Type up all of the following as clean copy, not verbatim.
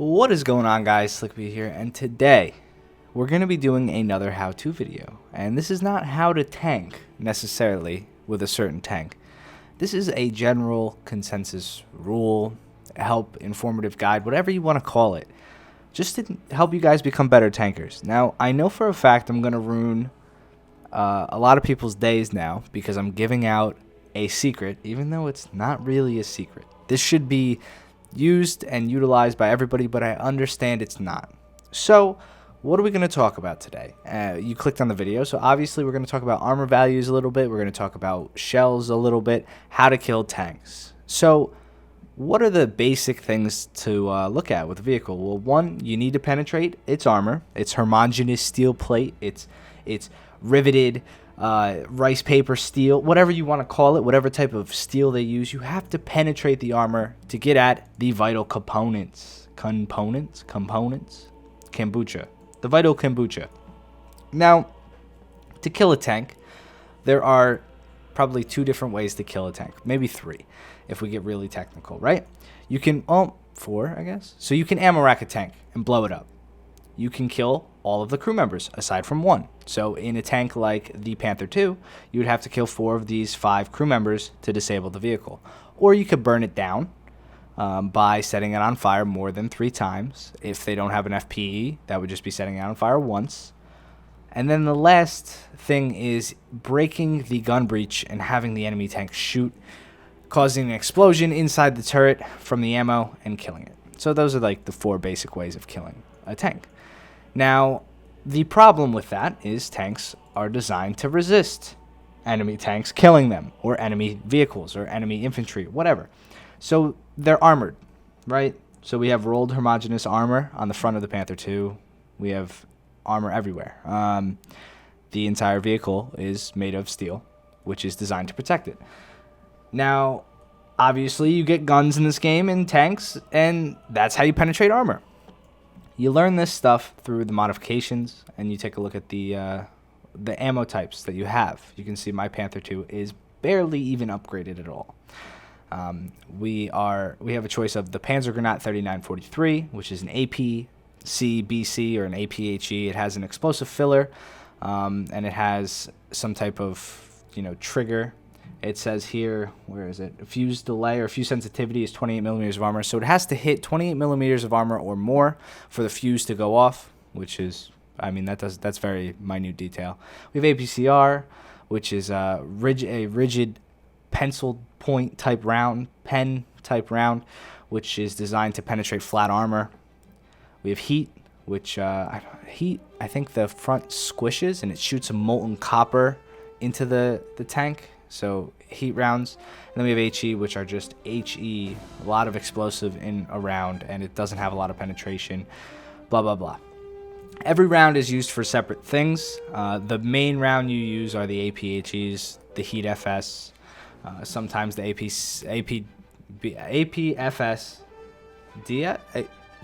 What is going on, guys? Slickby here, and today we're going to be doing another how-to video. And this is not how to tank necessarily with a certain tank. This is a general consensus rule, help, informative guide, whatever you want to call it, just to help you guys become better tankers. Now, I know for a fact I'm going to ruin a lot of people's days now because I'm giving out a secret, even though it's not really a secret. This should be used and utilized by everybody, but I understand it's not. So what are we going to talk about today? You clicked on the video, so obviously we're going to talk about armor values a little bit. We're going to talk about shells a little bit, how to kill tanks. So what are the basic things to look at with a vehicle? Well, one, you need to penetrate its armor. It's homogeneous steel plate. It's riveted rice paper steel, whatever you want to call it, whatever type of steel they use. You have to penetrate the armor to get at the vital kombucha, the vital kombucha. Now, to kill a tank, there are probably two different ways to kill a tank, maybe three if we get really technical, right? You can four, I guess. So you can ammo rack a tank and blow it up. You can kill all of the crew members aside from one. So in a tank like the Panther II, you would have to kill 4 of these 5 crew members to disable the vehicle. Or you could burn it down by setting it on fire more than 3 times. If they don't have an FPE, that would just be setting it on fire once. And then the last thing is breaking the gun breech and having the enemy tank shoot, causing an explosion inside the turret from the ammo and killing it. So those are like the 4 basic ways of killing a tank. Now, the problem with that is tanks are designed to resist enemy tanks killing them, or enemy vehicles, or enemy infantry, whatever. So they're armored, right? So we have rolled homogeneous armor on the front of the Panther II. We have armor everywhere. The entire vehicle is made of steel, which is designed to protect it. Now, obviously, you get guns in this game and tanks, and that's how you penetrate armor. You learn this stuff through the modifications, and you take a look at the ammo types that you have. You can see my Panther II is barely even upgraded at all. We have a choice of the Panzer Granata 3943, which is an APC BC or an APHE. It has an explosive filler, and it has some type of trigger. It says here, where is it? Fuse delay or fuse sensitivity is 28 millimeters of armor. So it has to hit 28 millimeters of armor or more for the fuse to go off, which is, that's very minute detail. We have APCR, which is a rigid pencil point type round, pen type round, which is designed to penetrate flat armor. We have heat, which I think the front squishes and it shoots a molten copper into the tank. So heat rounds. And then we have HE, which are just HE, a lot of explosive in a round, and it doesn't have a lot of penetration, blah, blah, blah. Every round is used for separate things. The main round you use are the APHEs, the Heat FS, sometimes the APFS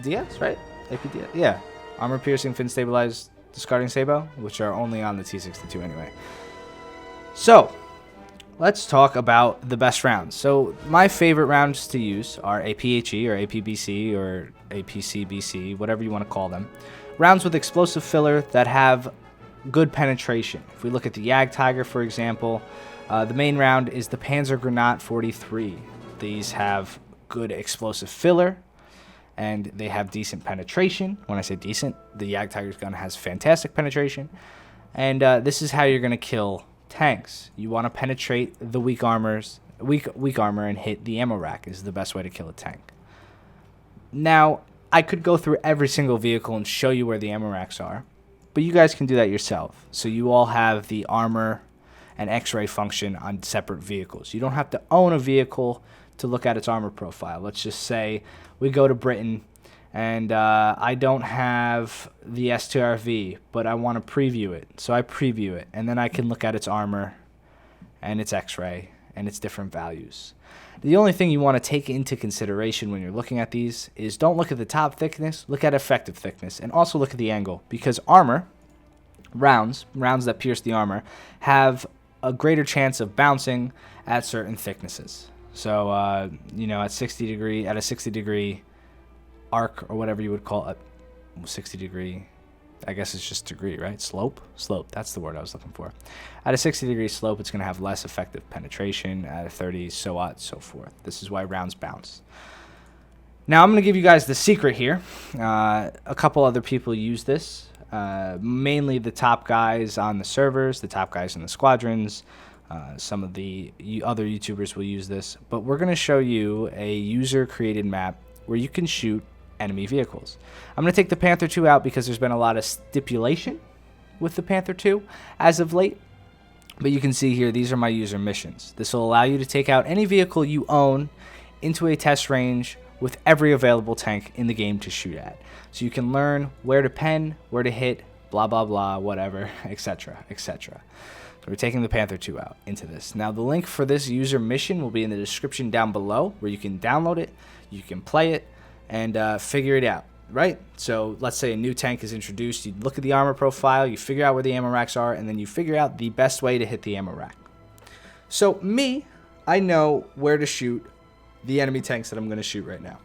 DS, right? APDS? Yeah. Armor piercing, fin stabilized, discarding sabot, which are only on the T62 anyway. So let's talk about the best rounds. So my favorite rounds to use are APHE or APBC or APCBC, whatever you want to call them. Rounds with explosive filler that have good penetration. If we look at the Yag Tiger, for example, the main round is the Panzer Granata 43. These have good explosive filler, and they have decent penetration. When I say decent, the Yag Tiger's gun has fantastic penetration. And this is how you're going to kill tanks. You want to penetrate the weak armor and hit the ammo rack is the best way to kill a tank. Now, I could go through every single vehicle and show you where the ammo racks are, but you guys can do that yourself. So you all have the armor and x-ray function on separate vehicles. You don't have to own a vehicle to look at its armor profile. Let's just say we go to Britain and I don't have the S2RV, but I want to preview it. So I preview it, and then I can look at its armor and its x-ray and its different values. The only thing you want to take into consideration when you're looking at these is don't look at the top thickness, look at effective thickness, and also look at the angle, because armor, rounds that pierce the armor, have a greater chance of bouncing at certain thicknesses. So, at a 60 degree arc or whatever you would call it, 60-degree, I guess it's just degree, right? Slope, that's the word I was looking for. At a 60-degree slope, it's going to have less effective penetration. At a 30, so on and so forth. This is why rounds bounce. Now I'm going to give you guys the secret here. A couple other people use this, mainly the top guys on the servers, the top guys in the squadrons. Some of the other YouTubers will use this, but we're going to show you a user-created map where you can shoot enemy vehicles. I'm going to take the Panther 2 out because there's been a lot of stipulation with the Panther 2 as of late. But you can see here, these are my user missions. This will allow you to take out any vehicle you own into a test range with every available tank in the game to shoot at. So you can learn where to pen, where to hit, blah, blah, blah, whatever, etc., etc. So we're taking the Panther 2 out into this. Now the link for this user mission will be in the description down below, where you can download it, you can play it, and figure it out, right? So let's say a new tank is introduced. You look at the armor profile, you figure out where the ammo racks are, and then you figure out the best way to hit the ammo rack. So me, I know where to shoot the enemy tanks that I'm going to shoot right now.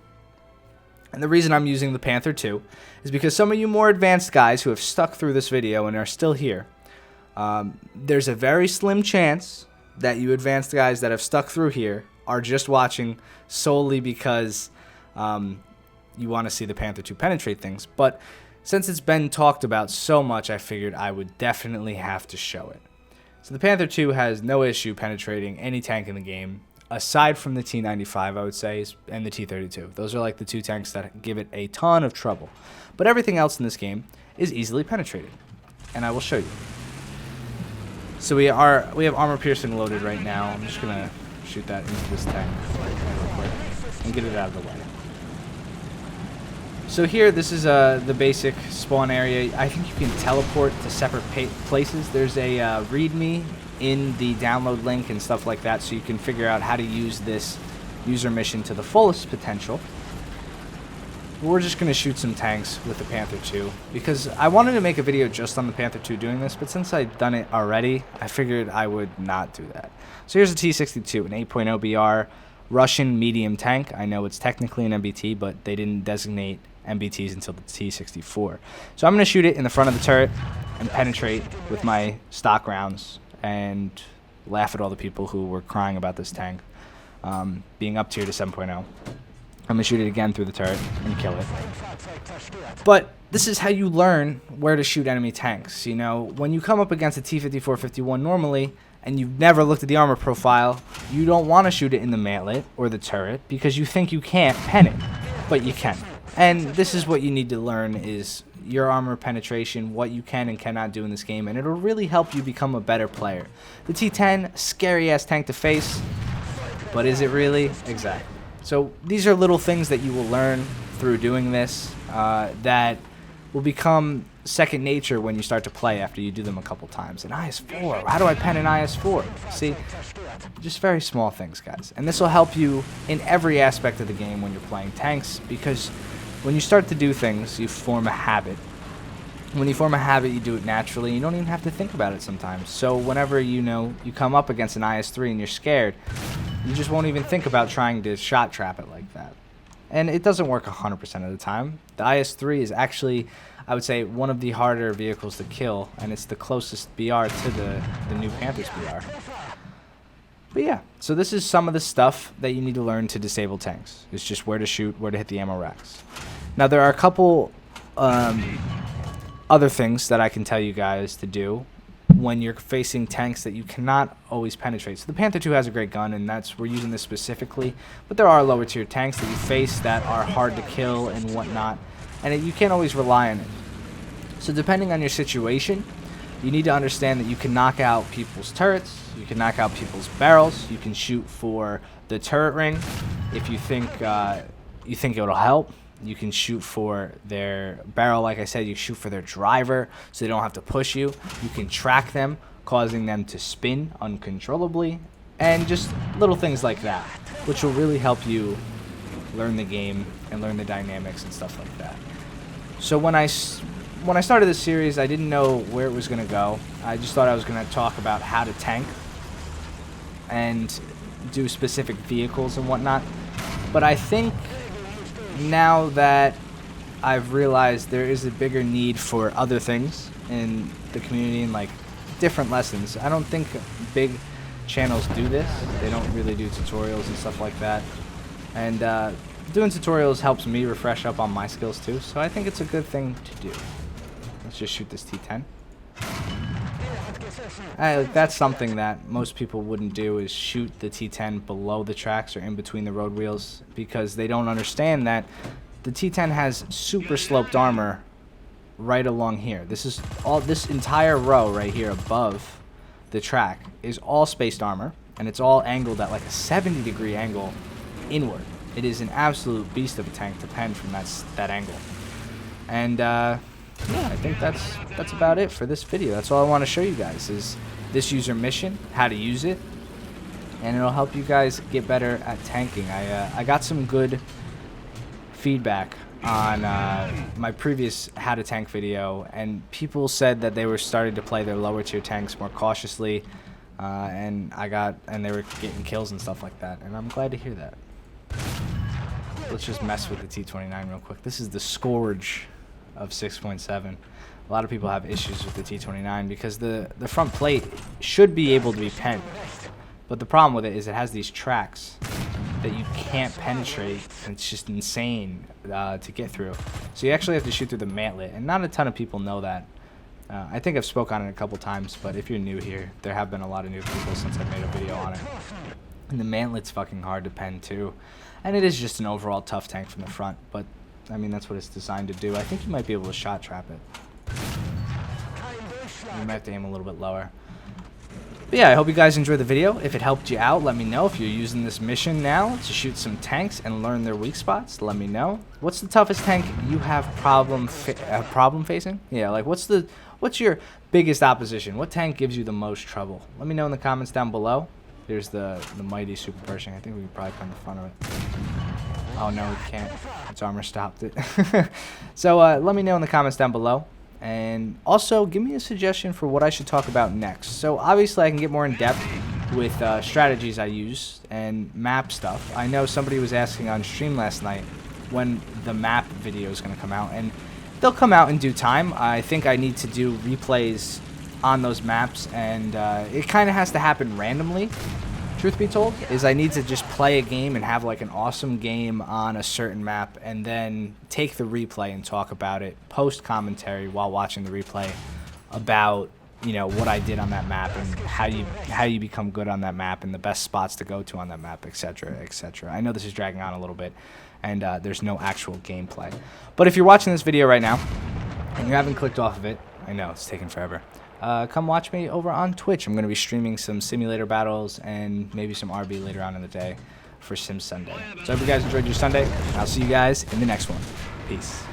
And the reason I'm using the Panther 2 is because some of you more advanced guys who have stuck through this video and are still here, there's a very slim chance that you advanced guys that have stuck through here are just watching solely because you want to see the Panther 2 penetrate things. But since it's been talked about so much, I figured I would definitely have to show it. So the Panther 2 has no issue penetrating any tank in the game, aside from the T-95, I would say, and the T-32. Those are like the two tanks that give it a ton of trouble. But everything else in this game is easily penetrated, and I will show you. So we have armor piercing loaded right now. I'm just gonna shoot that into this tank real quick and get it out of the way. So here, this is the basic spawn area. I think you can teleport to separate places. There's a README in the download link and stuff like that, so you can figure out how to use this user mission to the fullest potential. We're just going to shoot some tanks with the Panther 2 because I wanted to make a video just on the Panther 2 doing this, but since I'd done it already, I figured I would not do that. So here's a T-62, an 8.0 BR Russian medium tank. I know it's technically an MBT, but they didn't designate MBTs until the T-64. So I'm going to shoot it in the front of the turret and penetrate with my stock rounds and laugh at all the people who were crying about this tank being up tier to 7.0. I'm going to shoot it again through the turret and kill it. But this is how you learn where to shoot enemy tanks. You know, when you come up against a T-54-51 normally and you've never looked at the armor profile, you don't want to shoot it in the mantlet or the turret because you think you can't pen it, but you can. And this is what you need to learn is your armor penetration, what you can and cannot do in this game, and it'll really help you become a better player. The T-10, scary-ass tank to face, but is it really? Exactly. So these are little things that you will learn through doing this that will become second nature when you start to play after you do them a couple times. An IS-4, how do I pen an IS-4? See, just very small things, guys. And this will help you in every aspect of the game when you're playing tanks, because when you start to do things, you form a habit. When you form a habit, you do it naturally. You don't even have to think about it sometimes. So whenever you come up against an IS-3 and you're scared, you just won't even think about trying to shot trap it like that. And it doesn't work 100% of the time. The IS-3 is actually, I would say, one of the harder vehicles to kill, and it's the closest BR to the new Panthers BR. But yeah, so this is some of the stuff that you need to learn to disable tanks. It's just where to shoot, where to hit the ammo racks. Now there are a couple other things that I can tell you guys to do when you're facing tanks that you cannot always penetrate. So the Panther 2 has a great gun, and we're using this specifically, but there are lower tier tanks that you face that are hard to kill and whatnot, and you can't always rely on it. So depending on your situation, you need to understand that you can knock out people's turrets, you can knock out people's barrels, you can shoot for the turret ring if you think it'll help. You can shoot for their barrel, like I said, you shoot for their driver so they don't have to push you. You can track them, causing them to spin uncontrollably, and just little things like that, which will really help you learn the game and learn the dynamics and stuff like that. So when I started this series, I didn't know where it was going to go. I just thought I was going to talk about how to tank and do specific vehicles and whatnot. But I think now that I've realized there is a bigger need for other things in the community and like different lessons. I don't think big channels do this. They don't really do tutorials and stuff like that. And doing tutorials helps me refresh up on my skills too. So I think it's a good thing to do. Let's just shoot this T10. That's something that most people wouldn't do, is shoot the T10 below the tracks or in between the road wheels, because they don't understand that the T10 has super sloped armor right along here. This entire row right here above the track is all spaced armor, and it's all angled at like a 70-degree angle inward. It is an absolute beast of a tank to pen from that angle. And yeah, I think that's about it for this video. That's all I want to show you guys, is this user mission, how to use it, and it'll help you guys get better at tanking. I got some good feedback on my previous how to tank video, and people said that they were starting to play their lower tier tanks more cautiously, and they were getting kills and stuff like that, and I'm glad to hear that. Let's just mess with the T29 real quick. This is the Scourge of 6.7. A lot of people have issues with the T29 because the front plate should be able to be penned, but the problem with it is it has these tracks that you can't penetrate, and it's just insane to get through. So you actually have to shoot through the mantlet, and not a ton of people know that. I think I've spoke on it a couple times, but if you're new here, there have been a lot of new people since I made a video on it. And the mantlet's fucking hard to pen too. And it is just an overall tough tank from the front, but I mean, that's what it's designed to do. I think you might be able to shot trap it. You might have to aim a little bit lower. But yeah, I hope you guys enjoyed the video. If it helped you out, let me know. If you're using this mission now to shoot some tanks and learn their weak spots, let me know. What's the toughest tank you have problem facing? Yeah, like what's your biggest opposition? What tank gives you the most trouble? Let me know in the comments down below. Here's the mighty Super Pershing. I think we could probably put in the front of it. Oh no, we can't. Its armor stopped it. So let me know in the comments down below. And also, give me a suggestion for what I should talk about next. So obviously I can get more in depth with strategies I use and map stuff. I know somebody was asking on stream last night when the map video is going to come out, and they'll come out in due time. I think I need to do replays on those maps, and it kind of has to happen randomly. Truth be told, is I need to just play a game and have like an awesome game on a certain map, and then take the replay and talk about it, post commentary while watching the replay about, you know, what I did on that map and how you become good on that map and the best spots to go to on that map, etc., etc. I know this is dragging on a little bit, and there's no actual gameplay. But if you're watching this video right now and you haven't clicked off of it, I know it's taking forever. Come watch me over on Twitch. I'm going to be streaming some simulator battles and maybe some RB later on in the day for Sim Sunday. So I hope you guys enjoyed your Sunday. I'll see you guys in the next one. Peace.